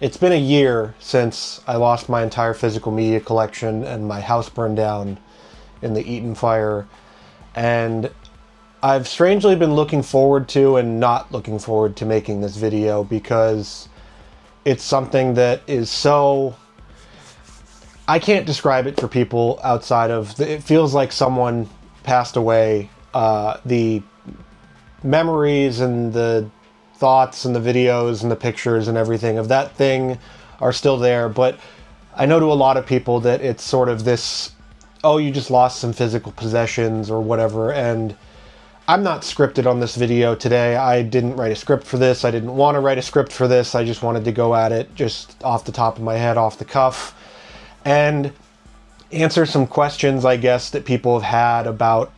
It's been a year since I lost my entire physical media collection and my house burned down in the Eaton Fire. And I've strangely been looking forward to and not looking forward to making this video because it's something that is so... I can't describe it for people outside of... It feels like someone passed away. The memories and the thoughts and the videos and the pictures and everything of that thing are still there, but I know to a lot of people that it's sort of this, oh, you just lost some physical possessions or whatever, and I'm not scripted on this video today. I didn't write a script for this. I didn't want to write a script for this. I just wanted to go at it just off the top of my head, off the cuff, and answer some questions, I guess, that people have had about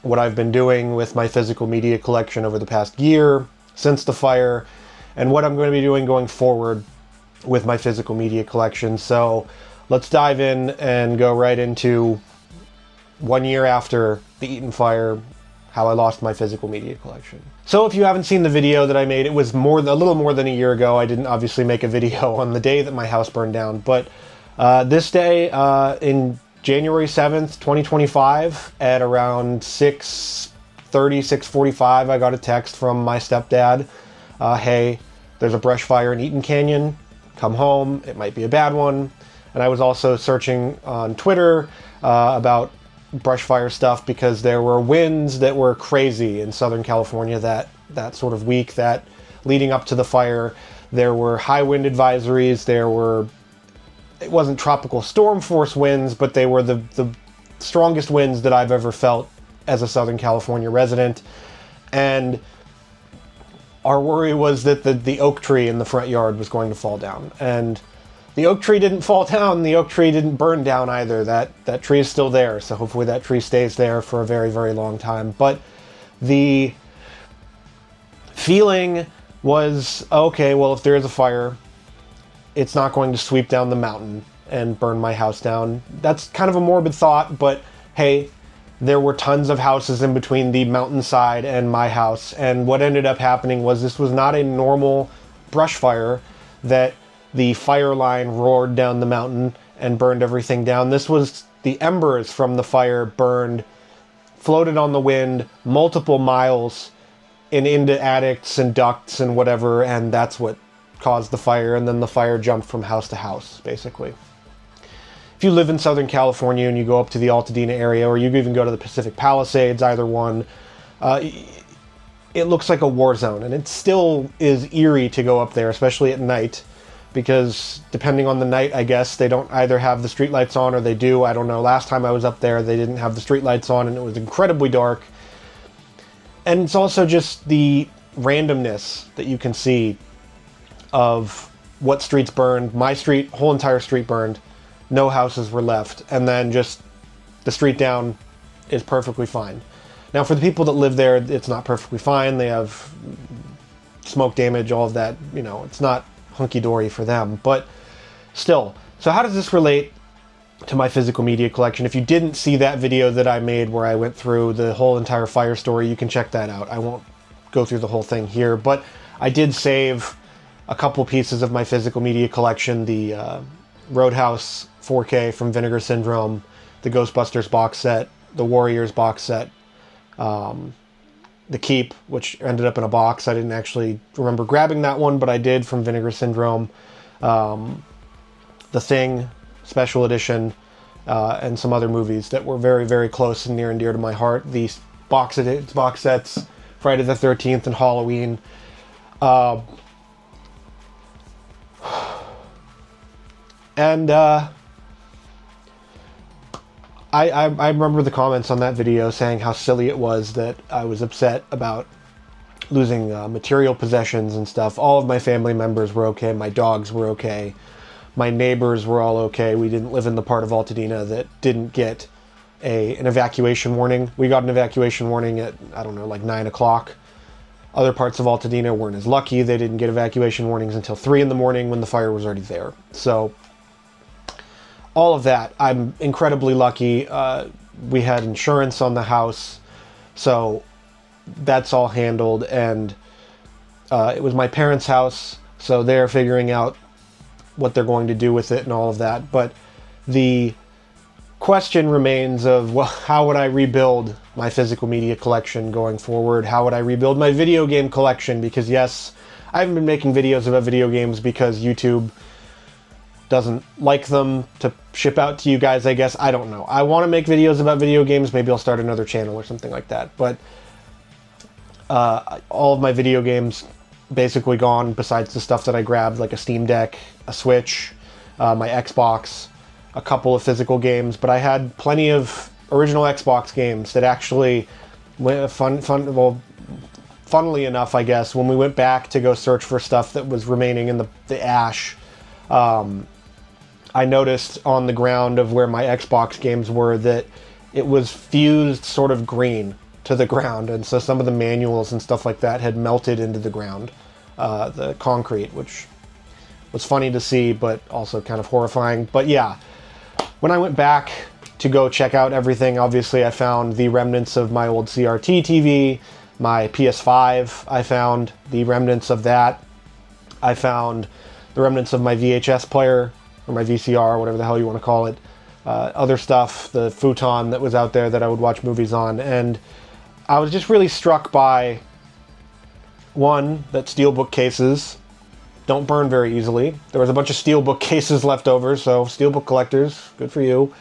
what I've been doing with my physical media collection over the past year, since the fire, and what I'm going to be doing going forward with my physical media collection. So let's dive in and go right into 1 year after the Eaton Fire, how I lost my physical media collection. So if you haven't seen the video that I made, it was a little more than a year ago. I didn't obviously make a video on the day that my house burned down, but this day in January 7th, 2025 at around 6:30, 6:45, I got a text from my stepdad. Hey, there's a brush fire in Eaton Canyon. Come home. It might be a bad one. And I was also searching on Twitter about brush fire stuff because there were winds that were crazy in Southern California that sort of week, that leading up to the fire. There were high wind advisories. It wasn't tropical storm force winds, but they were the strongest winds that I've ever felt as a Southern California resident. And our worry was that the oak tree in the front yard was going to fall down. And the oak tree didn't fall down. The oak tree didn't burn down either. That tree is still there. So hopefully that tree stays there for a very, very long time. But the feeling was, okay, well, if there is a fire, it's not going to sweep down the mountain and burn my house down. That's kind of a morbid thought, but hey, there were tons of houses in between the mountainside and my house, and what ended up happening was this was not a normal brush fire that the fire line roared down the mountain and burned everything down. This was the embers from the fire burned, floated on the wind multiple miles and into attics and ducts and whatever, and that's what caused the fire, and then the fire jumped from house to house, basically. If you live in Southern California and you go up to the Altadena area, or you even go to the Pacific Palisades, either one, it looks like a war zone, and it still is eerie to go up there, especially at night, because depending on the night, I guess, they don't either have the streetlights on or they do, I don't know. Last time I was up there, they didn't have the streetlights on, and it was incredibly dark. And it's also just the randomness that you can see of what streets burned. My street, whole entire street burned. No houses were left. And then just the street down is perfectly fine. Now for the people that live there, it's not perfectly fine. They have smoke damage, all of that. You know, it's not hunky-dory for them. But still, so how does this relate to my physical media collection? If you didn't see that video that I made where I went through the whole entire fire story, you can check that out. I won't go through the whole thing here, but I did save a couple pieces of my physical media collection, the Roadhouse 4K from Vinegar Syndrome, the Ghostbusters box set, the Warriors box set, the Keep, which ended up in a box. I didn't actually remember grabbing that one, but I did, from Vinegar Syndrome, the Thing special edition, and some other movies that were very, very close and near and dear to my heart. These box sets, Friday the 13th and Halloween. And I remember the comments on that video saying how silly it was that I was upset about losing material possessions and stuff. All of my family members were okay. My dogs were okay. My neighbors were all okay. We didn't live in the part of Altadena that didn't get an evacuation warning. We got an evacuation warning at, I don't know, like 9 o'clock. Other parts of Altadena weren't as lucky. They didn't get evacuation warnings until 3 in the morning when the fire was already there. So all of that, I'm incredibly lucky. We had insurance on the house, so that's all handled. And it was my parents' house, So they're figuring out what they're going to do with it and all of that. But the question remains of, well, how would I rebuild my physical media collection going forward? How would I rebuild my video game collection? Because yes, I haven't been making videos about video games because YouTube doesn't like them to ship out to you guys, I guess. I don't know. I want to make videos about video games. Maybe I'll start another channel or something like that. But all of my video games basically gone, besides the stuff that I grabbed, like a Steam Deck, a Switch, my Xbox, a couple of physical games. But I had plenty of original Xbox games that actually funnily enough, I guess, when we went back to go search for stuff that was remaining in the ash, I noticed on the ground of where my Xbox games were that it was fused sort of green to the ground, and so some of the manuals and stuff like that had melted into the ground, the concrete, which was funny to see, but also kind of horrifying. But yeah, when I went back to go check out everything, obviously I found the remnants of my old CRT TV, my PS5, I found the remnants of that. I found the remnants of my VHS player, or my VCR, whatever the hell you want to call it. Other stuff, the futon that was out there that I would watch movies on. And I was just really struck by, one, that steelbook cases don't burn very easily. There was a bunch of steelbook cases left over, so steelbook collectors, good for you.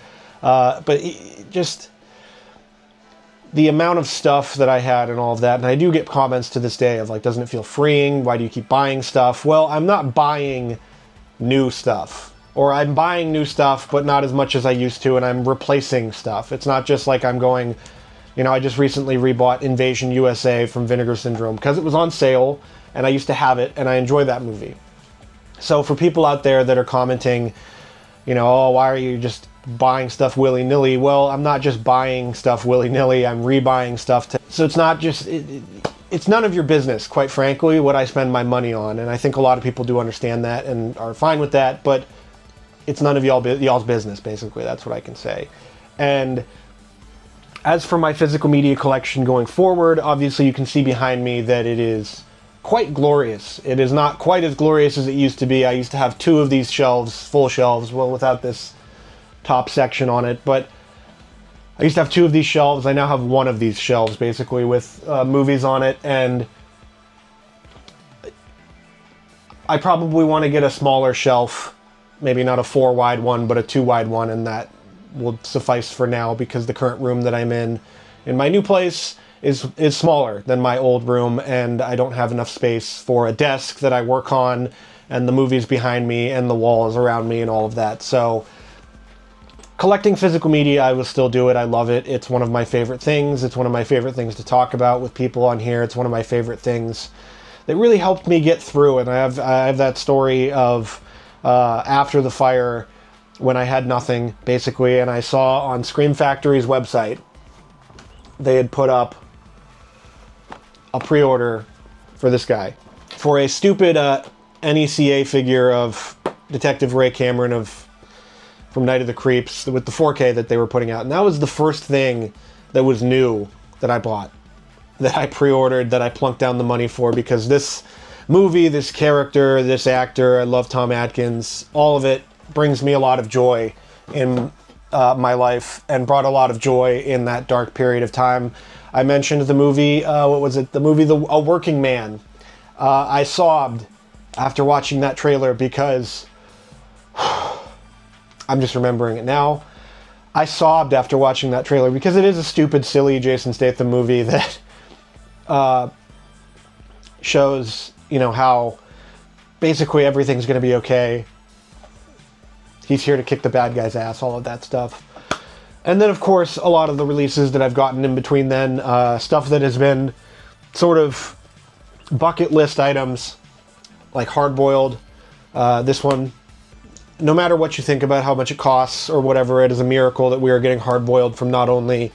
But just the amount of stuff that I had and all of that, and I do get comments to this day of like, doesn't it feel freeing? Why do you keep buying stuff? Well, I'm not buying new stuff. Or I'm buying new stuff, but not as much as I used to, and I'm replacing stuff. It's not just like I'm going, you know, I just recently rebought Invasion USA from Vinegar Syndrome because it was on sale, and I used to have it, and I enjoy that movie. So for people out there that are commenting, you know, oh, why are you just buying stuff willy-nilly? Well, I'm not just buying stuff willy-nilly, I'm rebuying stuff. So it's not just, it's none of your business, quite frankly, what I spend my money on, and I think a lot of people do understand that and are fine with that, but it's none of y'all's business, basically. That's what I can say. And as for my physical media collection going forward, obviously you can see behind me that it is quite glorious. It is not quite as glorious as it used to be. I used to have 2 of these shelves, full shelves, well, without this top section on it, but I used to have 2 of these shelves. I now have 1 of these shelves, basically, with movies on it, and I probably want to get a smaller shelf. Maybe not a 4-wide one, but a 2-wide one, and that will suffice for now because the current room that I'm in my new place is smaller than my old room, and I don't have enough space for a desk that I work on, and the movies behind me, and the walls around me, and all of that. So collecting physical media, I will still do it. I love it. It's one of my favorite things. It's one of my favorite things to talk about with people on here. It's one of my favorite things that really helped me get through, and I have that story of after the fire, when I had nothing, basically, and I saw on Scream Factory's website, they had put up a pre-order for this guy, for a stupid NECA figure of Detective Ray Cameron from Night of the Creeps, with the 4K that they were putting out. And that was the first thing that was new that I bought, that I pre-ordered, that I plunked down the money for, because this movie, this character, this actor, I love Tom Atkins, all of it brings me a lot of joy in my life, and brought a lot of joy in that dark period of time. I mentioned the movie, what was it? The movie A Working Man. I sobbed after watching that trailer because, I'm just remembering it now, I sobbed after watching that trailer because it is a stupid, silly Jason Statham movie that shows, you know, how basically everything's going to be okay. He's here to kick the bad guy's ass, all of that stuff. And then, of course, a lot of the releases that I've gotten in between then, stuff that has been sort of bucket list items, like Hard Boiled. This one, no matter what you think about how much it costs or whatever, it is a miracle that we are getting Hard Boiled from not only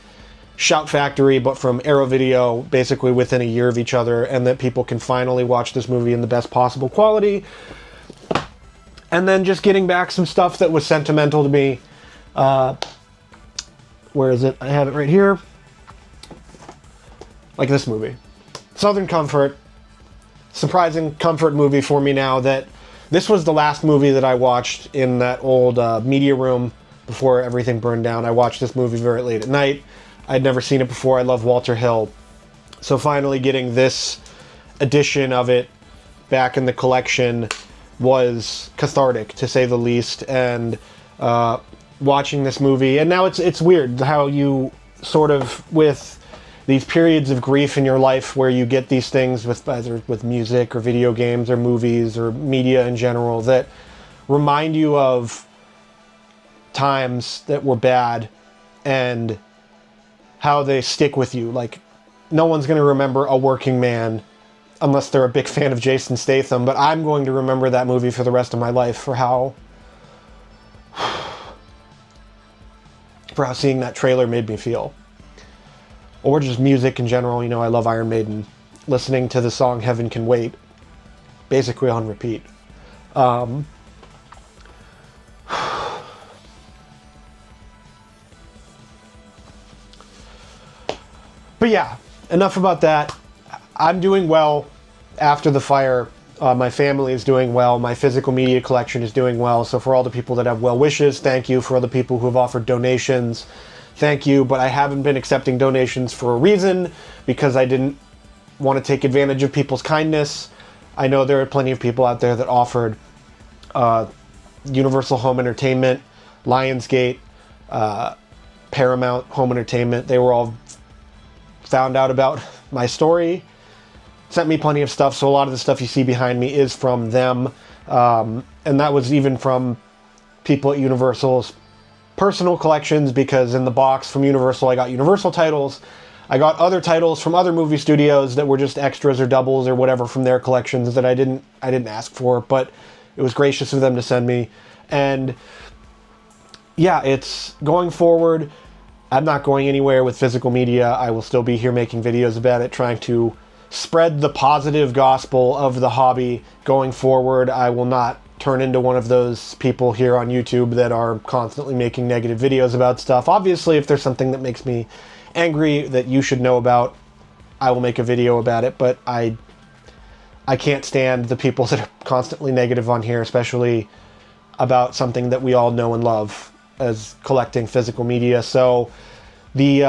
Shout Factory, but from Arrow Video, basically within a year of each other, and that people can finally watch this movie in the best possible quality. And then just getting back some stuff that was sentimental to me. Where is it? I have it right here. Like this movie. Southern Comfort. surprising comfort movie for me now that this was the last movie that I watched in that old media room before everything burned down. I watched this movie very late at night. I'd never seen it before. I love Walter Hill. So finally getting this edition of it back in the collection was cathartic, to say the least. And watching this movie, and now it's weird how you sort of, with these periods of grief in your life where you get these things with either with music or video games or movies or media in general that remind you of times that were bad and how they stick with you. Like, no one's going to remember A Working Man unless they're a big fan of Jason Statham, but I'm going to remember that movie for the rest of my life for how seeing that trailer made me feel. Or just music in general. You know, I love Iron Maiden. Listening to the song Heaven Can Wait, basically on repeat. But yeah, enough about that. I'm doing well after the fire. My family is doing well. My physical media collection is doing well. So for all the people that have well wishes, thank you. For all the people who have offered donations, thank you. But I haven't been accepting donations for a reason, because I didn't want to take advantage of people's kindness. I know there are plenty of people out there that offered Universal Home Entertainment, Lionsgate, Paramount Home Entertainment. They were all found out about my story, sent me plenty of stuff, so a lot of the stuff you see behind me is from them. And that was even from people at Universal's personal collections, because in the box from Universal I got Universal titles. I got other titles from other movie studios that were just extras or doubles or whatever from their collections that I didn't ask for, but it was gracious of them to send me. And yeah, it's going forward. I'm not going anywhere with physical media. I will still be here making videos about it, trying to spread the positive gospel of the hobby going forward. I will not turn into one of those people here on YouTube that are constantly making negative videos about stuff. Obviously, if there's something that makes me angry that you should know about, I will make a video about it, but I can't stand the people that are constantly negative on here, especially about something that we all know and love as collecting physical media. So the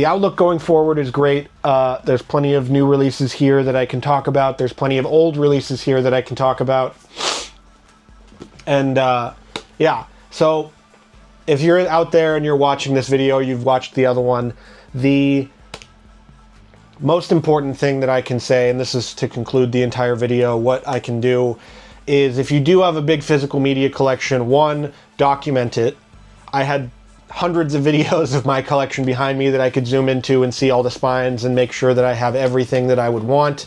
outlook going forward is great. There's plenty of new releases here that I can talk about. There's plenty of old releases here that I can talk about. And yeah, so if you're out there and you're watching this video, you've watched the other one, the most important thing that I can say, and this is to conclude the entire video, what I can do is, if you do have a big physical media collection, one, document it. I had hundreds of videos of my collection behind me that I could zoom into and see all the spines and make sure that I have everything that I would want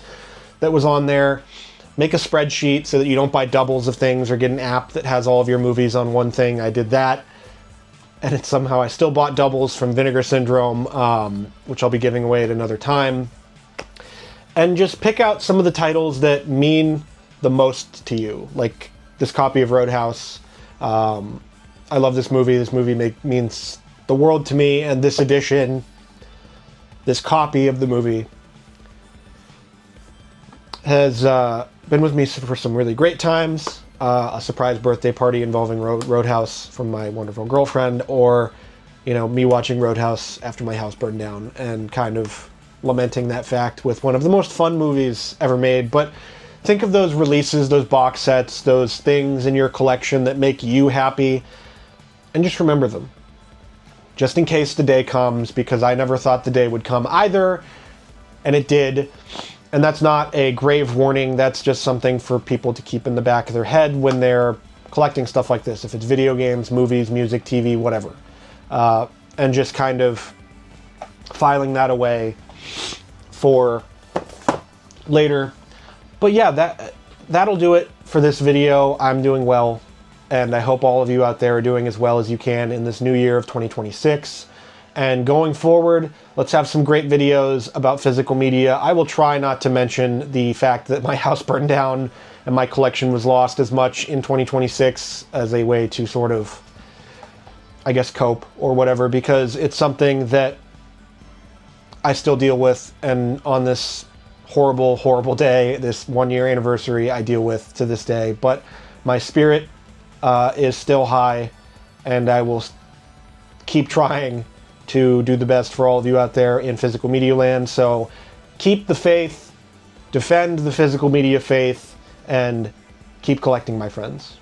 that was on there. Make a spreadsheet so that you don't buy doubles of things or get an app that has all of your movies on one thing. I did that, and somehow I still bought doubles from Vinegar Syndrome, which I'll be giving away at another time. And just pick out some of the titles that mean the most to you, like this copy of Roadhouse. I love this movie. This movie means the world to me, and this edition, this copy of the movie, has been with me for some really great times. A surprise birthday party involving Roadhouse from my wonderful girlfriend, or, you know, me watching Roadhouse after my house burned down and kind of lamenting that fact with one of the most fun movies ever made. But think of those releases, those box sets, those things in your collection that make you happy, and just remember them. Just in case the day comes, because I never thought the day would come either, and it did. And that's not a grave warning, that's just something for people to keep in the back of their head when they're collecting stuff like this, if it's video games, movies, music, TV, whatever. And just kind of filing that away for later. But yeah, that'll do it for this video. I'm doing well, and I hope all of you out there are doing as well as you can in this new year of 2026. And going forward, let's have some great videos about physical media. I will try not to mention the fact that my house burned down and my collection was lost as much in 2026 as a way to sort of, I guess, cope or whatever, because it's something that I still deal with. And on this horrible, horrible day, this 1-year anniversary I deal with to this day. But my spirit is still high, and I will keep trying to do the best for all of you out there in physical media land. So keep the faith, defend the physical media faith, and keep collecting, my friends.